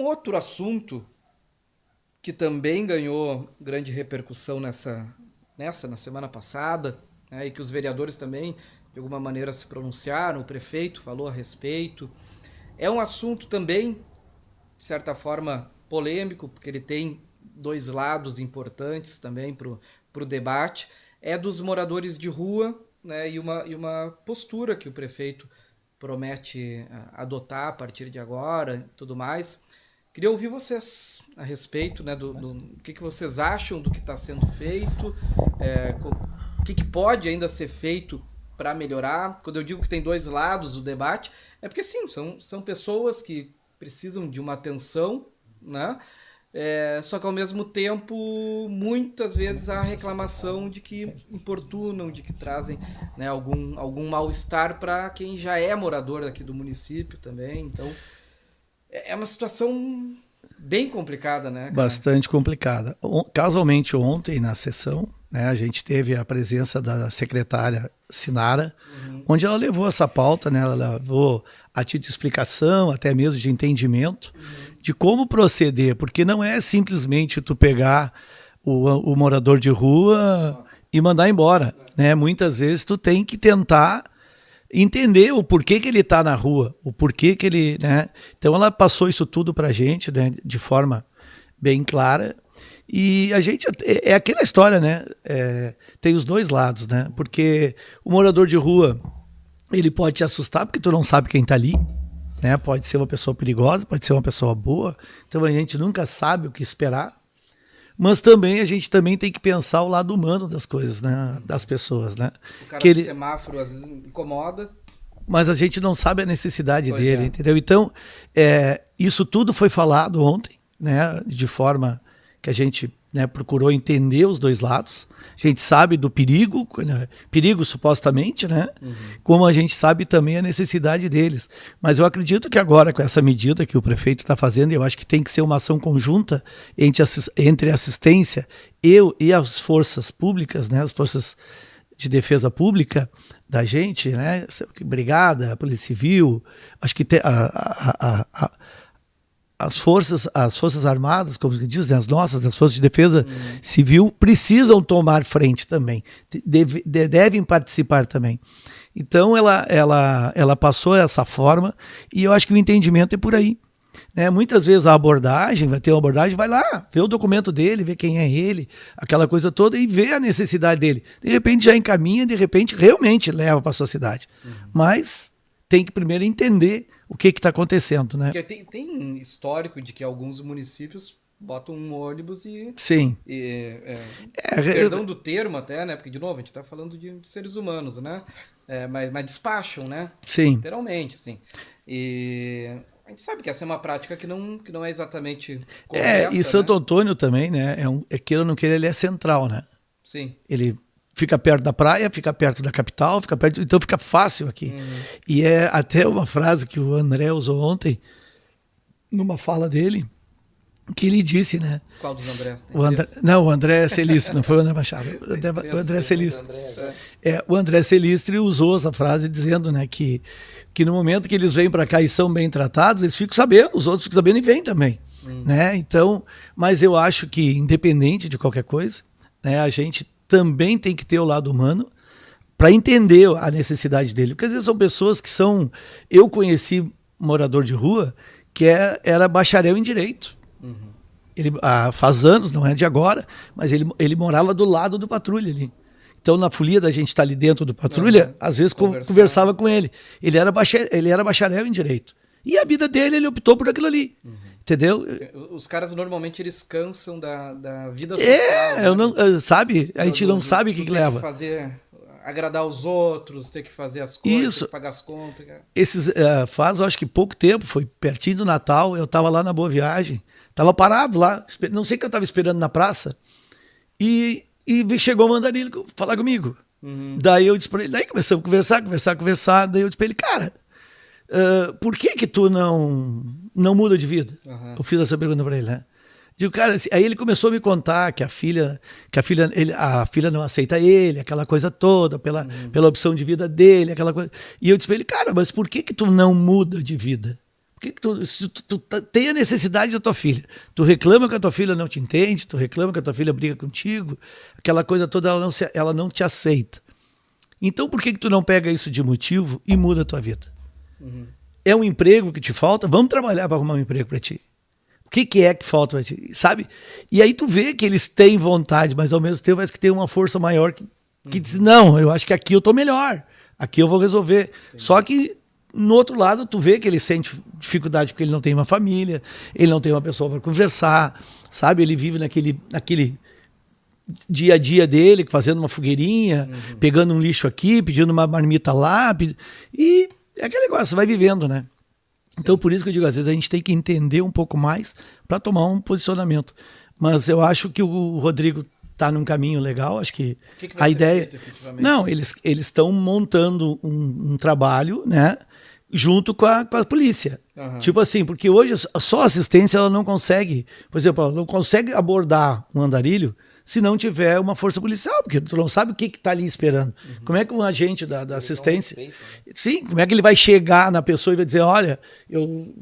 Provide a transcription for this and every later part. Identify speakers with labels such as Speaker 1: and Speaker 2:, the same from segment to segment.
Speaker 1: um outro assunto que também ganhou grande repercussão na semana passada, né, e que os vereadores também, de alguma maneira, se pronunciaram, o prefeito falou a respeito. É um assunto também, de certa forma, polêmico, porque ele tem dois lados importantes também para o debate. É dos moradores de rua, né, e uma postura que o prefeito promete adotar a partir de agora e tudo mais. Queria ouvir vocês a respeito, né, do que vocês acham do que está sendo feito, o que pode ainda ser feito para melhorar. Quando eu digo que tem dois lados do debate, é porque sim, são pessoas que precisam de uma atenção, né? Só que ao mesmo tempo, muitas vezes há reclamação de que importunam, de que trazem, né, algum mal-estar para quem já é morador aqui do município também. Então, é uma situação bem complicada, né, cara?
Speaker 2: Bastante complicada. Casualmente, ontem, na sessão, né, a gente teve a presença da secretária Sinara, onde ela levou essa pauta, né, ela levou a título de explicação, até mesmo de entendimento, de como proceder, porque não é simplesmente tu pegar o morador de rua e mandar embora, né? Muitas vezes tu tem que tentar entender o porquê que ele está na rua, o porquê que ele, né? Então ela passou isso tudo para a gente, né, de forma bem clara. E a gente, é aquela história, né? Tem os dois lados, né? Porque o morador de rua, ele pode te assustar porque tu não sabe quem está ali, né? Pode ser uma pessoa perigosa, pode ser uma pessoa boa. Então a gente nunca sabe o que esperar. Mas também a gente também tem que pensar o lado humano das coisas, né? Das pessoas, né?
Speaker 1: O cara
Speaker 2: que
Speaker 1: do semáforo às vezes incomoda.
Speaker 2: Mas a gente não sabe a necessidade dele, entendeu? Então, isso tudo foi falado ontem, né? De forma que a gente, né, procurou entender os dois lados. A gente sabe do perigo, né, perigo supostamente, né? Como a gente sabe também a necessidade deles. Mas eu acredito que agora, com essa medida que o prefeito está fazendo, eu acho que tem que ser uma ação conjunta entre assistência e as forças públicas, né? As forças de defesa pública da gente, né? Brigada, Polícia Civil, acho que as forças armadas, como se diz, né, as nossas, as forças de defesa civil, precisam tomar frente também, devem participar também. Então ela passou essa forma e eu acho que o entendimento é por aí. Né? Muitas vezes a abordagem, vai ter uma abordagem, vai lá, vê o documento dele, vê quem é ele, aquela coisa toda e vê a necessidade dele. De repente já encaminha, de repente realmente leva para a sociedade. Mas tem que primeiro entender o que está acontecendo, né?
Speaker 1: Porque tem histórico de que alguns municípios botam um ônibus e...
Speaker 2: Sim.
Speaker 1: Perdão do termo até, né? Porque, de novo, a gente está falando de seres humanos, né? Mas despacham, né?
Speaker 2: Sim.
Speaker 1: Literalmente, assim. E a gente sabe que essa é uma prática que não é exatamente correta,
Speaker 2: e Santo
Speaker 1: né?
Speaker 2: Antônio também, né? Queira ou não queira, ele é central, né?
Speaker 1: Sim.
Speaker 2: Ele fica perto da praia, fica perto da capital, então fica fácil aqui. E é até uma frase que o André usou ontem, numa fala dele, que ele disse, né?
Speaker 1: Qual dos Andrés?
Speaker 2: O André Celistri, não foi o André Machado. O André Celistri. O André Celistri usou essa frase dizendo, né, que no momento que eles vêm para cá e são bem tratados, eles ficam sabendo, os outros ficam sabendo e vêm também. Né? Então, mas eu acho que, independente de qualquer coisa, né, a gente também tem que ter o lado humano para entender a necessidade dele. Porque às vezes são pessoas que são... Eu conheci morador de rua que era bacharel em direito. Ele, faz anos, não é de agora, mas ele morava do lado do patrulha ali. Então, na folia da gente estar ali dentro do patrulha, às vezes conversava com ele. Ele era bacharel em direito. E a vida dele, ele optou por aquilo ali. Entendeu?
Speaker 1: Os caras normalmente eles cansam da vida social.
Speaker 2: Sabe? A gente não sabe o que leva.
Speaker 1: Agradar os outros, ter que fazer as coisas, ter que pagar as contas.
Speaker 2: Faz, eu acho que pouco tempo, foi pertinho do Natal, eu estava lá na Boa Viagem, estava parado lá, não sei o que eu estava esperando na praça, e chegou o mandarilho falar comigo. Daí eu disse para ele, daí começamos a conversar, daí eu disse para ele, cara, por que tu não muda de vida? Eu fiz essa pergunta para ele, né? Digo, cara, aí ele começou a me contar que a filha não aceita ele, aquela coisa toda, pela opção de vida dele, aquela coisa. E eu disse pra ele, cara, mas por que tu não muda de vida? Se tu tem a necessidade da tua filha, tu reclama que a tua filha não te entende, tu reclama que a tua filha briga contigo, aquela coisa toda, ela não te aceita. Então por que tu não pega isso de motivo e muda a tua vida? É um emprego que te falta? Vamos trabalhar para arrumar um emprego para ti. O que é que falta para ti? Sabe? E aí tu vê que eles têm vontade, mas ao mesmo tempo parece que tem uma força maior que diz, não, eu acho que aqui eu tô melhor, aqui eu vou resolver. Entendi. Só que no outro lado tu vê que ele sente dificuldade porque ele não tem uma família, ele não tem uma pessoa para conversar, sabe? Ele vive naquele dia a dia dele, fazendo uma fogueirinha, pegando um lixo aqui, pedindo uma marmita lá, e é aquele negócio, você vai vivendo, né? Sim. Então por isso que eu digo, às vezes a gente tem que entender um pouco mais para tomar um posicionamento. Mas eu acho que o Rodrigo está num caminho legal, acho que a ideia... Não, eles estão montando um trabalho, né, junto com a polícia. Tipo assim, porque hoje só a assistência ela não consegue, por exemplo, ela não consegue abordar um andarilho se não tiver uma força policial, porque tu não sabe o que está ali esperando. Como é que um agente da assistência... Respeito, né? Sim, como é que ele vai chegar na pessoa e vai dizer, olha,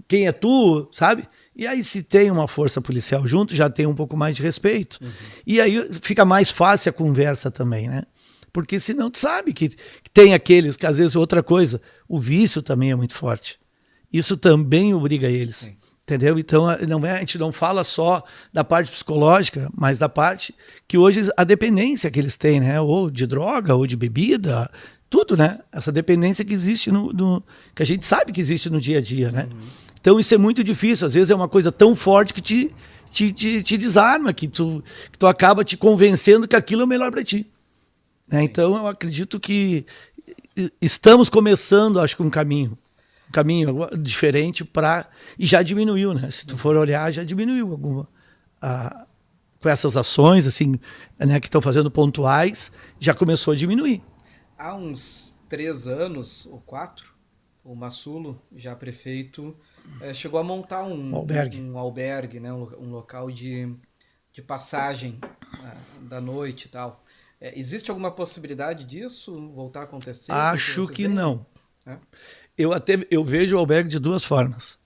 Speaker 2: quem é tu, sabe? E aí se tem uma força policial junto, já tem um pouco mais de respeito. E aí fica mais fácil a conversa também, né? Porque senão tu sabe que tem aqueles, que às vezes outra coisa, o vício também é muito forte. Isso também obriga eles. Sim. Entendeu? Então a gente não fala só da parte psicológica, mas da parte que hoje a dependência que eles têm, né? Ou de droga, ou de bebida, tudo, né? Essa dependência que existe que a gente sabe que existe no dia a dia, né? Então isso é muito difícil, às vezes é uma coisa tão forte que te desarma, que tu acaba te convencendo que aquilo é o melhor para ti. Né? Então eu acredito que estamos começando, acho que um caminho diferente e já diminuiu, né? Se tu for olhar, já diminuiu com essas ações assim, né, que estão fazendo pontuais, já começou a diminuir.
Speaker 1: Há uns 3 anos ou 4, o Massulo, já prefeito, chegou a montar um albergue, né, um local de de passagem da noite e tal. Existe alguma possibilidade disso voltar a acontecer?
Speaker 2: Acho que não. Eu vejo o albergue de duas formas.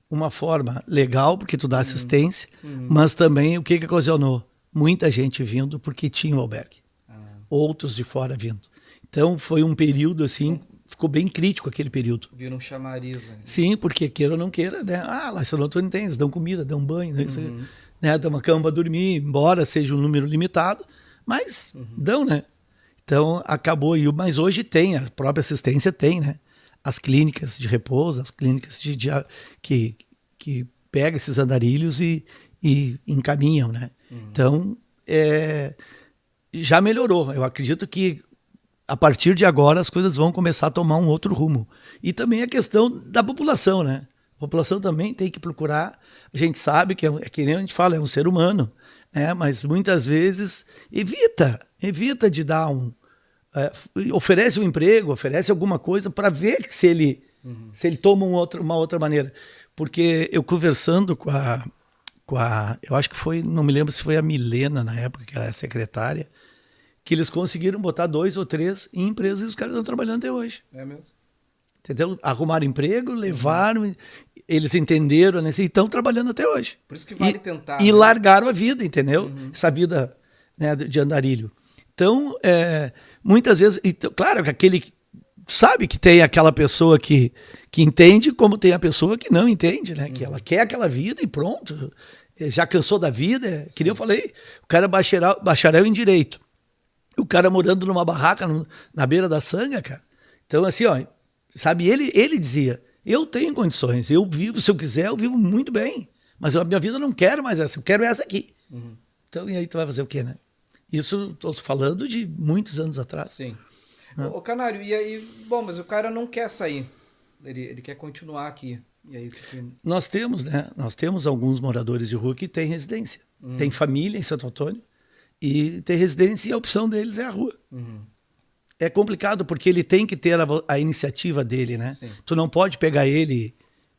Speaker 2: Uma forma legal, porque tu dá assistência, mas também o que ocasionou? Muita gente vindo porque tinha o albergue. Outros de fora vindo. Então foi um período assim, ficou bem crítico aquele período.
Speaker 1: Vira um chamariz. Né?
Speaker 2: Sim, porque queira ou não queira, né? Lá São Antônio tem, eles dão comida, dão banho, né? Dão uma cama para dormir, embora seja um número limitado, mas dão, né? Então acabou, mas hoje tem, a própria assistência tem, né? As clínicas de repouso, as clínicas que pegam esses andarilhos e encaminham, né? Então, já melhorou. Eu acredito que a partir de agora as coisas vão começar a tomar um outro rumo. E também a questão da população, né? A população também tem que procurar. A gente sabe que que nem a gente fala, é um ser humano, né? Mas muitas vezes evita de dar oferece um emprego, oferece alguma coisa para ver se ele toma uma outra maneira. Porque eu conversando com a eu acho que foi, não me lembro se foi a Milena na época, que ela era secretária, que eles conseguiram botar 2 ou 3 em empresas e os caras estão trabalhando até hoje.
Speaker 1: É mesmo?
Speaker 2: Entendeu? Arrumaram emprego, levaram, eles entenderam, né? E estão trabalhando até hoje.
Speaker 1: Por isso que vale tentar.
Speaker 2: E largaram a vida, entendeu? Essa vida, né, de andarilho. Então, muitas vezes, claro que aquele sabe que tem aquela pessoa que entende, como tem a pessoa que não entende, né? Que ela quer aquela vida e pronto. Já cansou da vida. Que nem eu falei, o cara é bacharel em direito. O cara morando numa barraca na beira da sanga, cara. Então, assim, ó, sabe, ele dizia, eu tenho condições, eu vivo, se eu quiser, eu vivo muito bem. Mas a minha vida eu não quero mais essa, eu quero essa aqui. Então, e aí tu vai fazer o quê, né? Isso, estou falando de muitos anos atrás.
Speaker 1: Sim. Ô, Canário, e aí, bom, mas o cara não quer sair, ele quer continuar aqui. E aí,
Speaker 2: Nós temos, né? Nós temos alguns moradores de rua que têm residência. Tem família em Santo Antônio e tem residência e a opção deles é a rua. É complicado porque ele tem que ter a iniciativa dele, né? Sim. Tu não pode pegar ele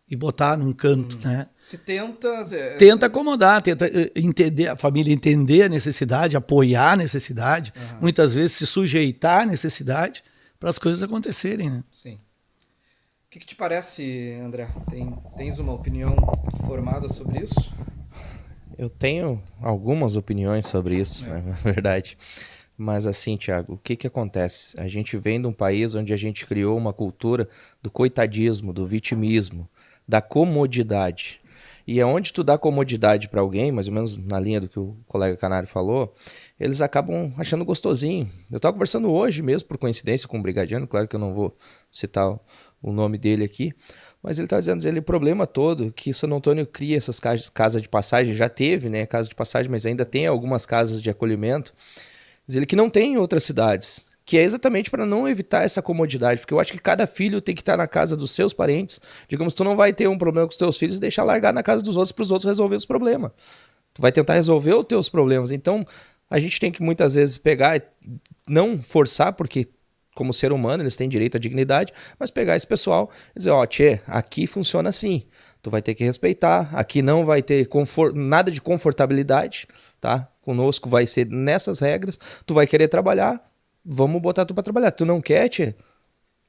Speaker 2: e botar num canto, né?
Speaker 1: Se tenta...
Speaker 2: Tenta acomodar, tenta entender, a família entender a necessidade, apoiar a necessidade, muitas vezes se sujeitar à necessidade para as coisas acontecerem, né?
Speaker 1: Sim. que te parece, André? Tens uma opinião formada sobre isso?
Speaker 3: Eu tenho algumas opiniões sobre isso, né, na verdade. Mas assim, Thiago, o que acontece? A gente vem de um país onde a gente criou uma cultura do coitadismo, do vitimismo, da comodidade. E é onde tu dá comodidade para alguém, mais ou menos na linha do que o colega Canário falou, eles acabam achando gostosinho. Eu estava conversando hoje mesmo, por coincidência, com o brigadiano, claro que eu não vou citar o nome dele aqui, mas ele está dizendo, o problema todo que Santo Antônio cria essas casas de passagem, já teve, né, casa de passagem, mas ainda tem algumas casas de acolhimento, diz ele que não tem em outras cidades, que é exatamente para não evitar essa comodidade, porque eu acho que cada filho tem que estar na casa dos seus parentes. Digamos, tu não vai ter um problema com os teus filhos e deixar largar na casa dos outros para os outros resolver os problemas. Tu vai tentar resolver os teus problemas. Então, a gente tem que muitas vezes pegar e não forçar, porque como ser humano eles têm direito à dignidade, mas pegar esse pessoal e dizer, ó, tchê, aqui funciona assim. Tu vai ter que respeitar, aqui não vai ter nada de confortabilidade, tá? Conosco vai ser nessas regras, tu vai querer trabalhar, vamos botar tu pra trabalhar. Tu não quer, tchê?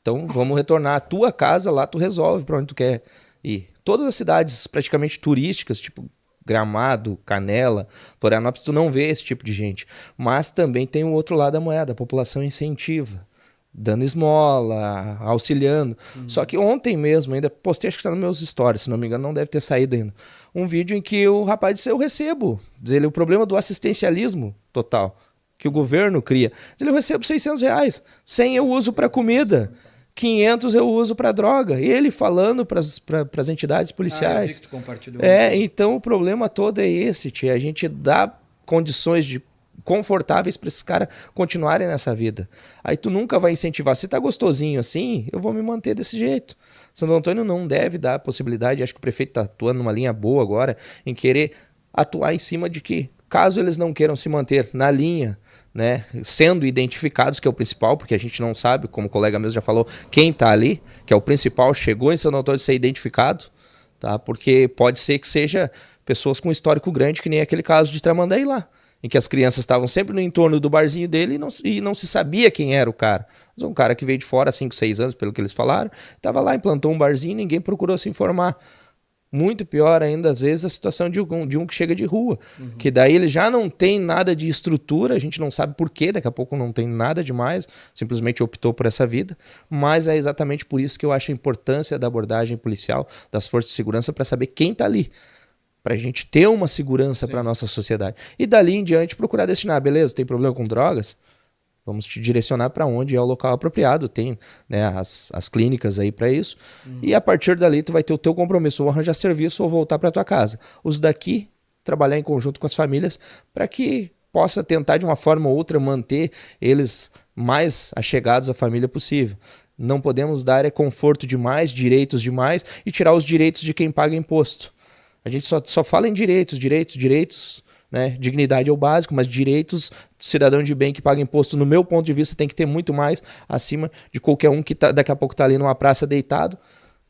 Speaker 3: Então vamos retornar à tua casa, lá tu resolve pra onde tu quer ir. Todas as cidades praticamente turísticas, tipo Gramado, Canela, Florianópolis, tu não vê esse tipo de gente. Mas também tem o outro lado da moeda, a população incentiva, dando esmola, auxiliando. Só que ontem mesmo, ainda postei, acho que tá nos meus stories, se não me engano, não deve ter saído ainda, um vídeo em que o rapaz disse, eu recebo. Diz ele, o problema do assistencialismo total, que o governo cria. Diz ele, eu recebo R$600, 100 eu uso para comida, 500 eu uso para droga. E ele falando para as entidades policiais.
Speaker 1: Eu vi que tu compartilhou.
Speaker 3: Então o problema todo é esse, tia. A gente dá condições confortáveis para esses caras continuarem nessa vida. Aí tu nunca vai incentivar. Se tá gostosinho assim, eu vou me manter desse jeito. Santo Antônio não deve dar a possibilidade, acho que o prefeito está atuando numa linha boa agora, em querer atuar em cima de que, caso eles não queiram se manter na linha, né, sendo identificados, que é o principal, porque a gente não sabe, como o colega mesmo já falou, quem está ali, que é o principal, chegou em Santo Antônio de ser identificado, tá? Porque pode ser que seja pessoas com histórico grande, que nem aquele caso de Tramandaí lá, em que as crianças estavam sempre no entorno do barzinho dele e não se sabia quem era o cara. Mas um cara que veio de fora, 5, 6 anos, pelo que eles falaram, estava lá, implantou um barzinho e ninguém procurou se informar. Muito pior ainda, às vezes, a situação de um que chega de rua, que daí ele já não tem nada de estrutura, a gente não sabe por quê, daqui a pouco não tem nada demais, simplesmente optou por essa vida, mas é exatamente por isso que eu acho a importância da abordagem policial, das forças de segurança, para saber quem está ali, para a gente ter uma segurança para a nossa sociedade. E dali em diante procurar destinar, beleza, tem problema com drogas? Vamos te direcionar para onde é o local apropriado, tem, né, as clínicas aí para isso, e a partir dali tu vai ter o teu compromisso, ou arranjar serviço ou voltar para tua casa. Os daqui, trabalhar em conjunto com as famílias para que possa tentar de uma forma ou outra manter eles mais achegados à família possível. Não podemos dar conforto demais, direitos demais e tirar os direitos de quem paga imposto. A gente só fala em direitos, né? Dignidade é o básico, mas direitos do cidadão de bem que paga imposto, no meu ponto de vista, tem que ter muito mais acima de qualquer um que daqui a pouco está ali numa praça deitado,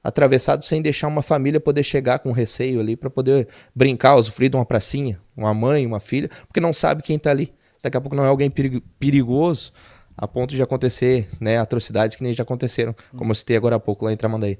Speaker 3: atravessado, sem deixar uma família poder chegar com receio ali para poder brincar, usufruir de uma pracinha, uma mãe, uma filha, porque não sabe quem está ali. Daqui a pouco não é alguém perigoso, a ponto de acontecer, né, atrocidades que nem já aconteceram, como eu citei agora há pouco lá em Tramandaí.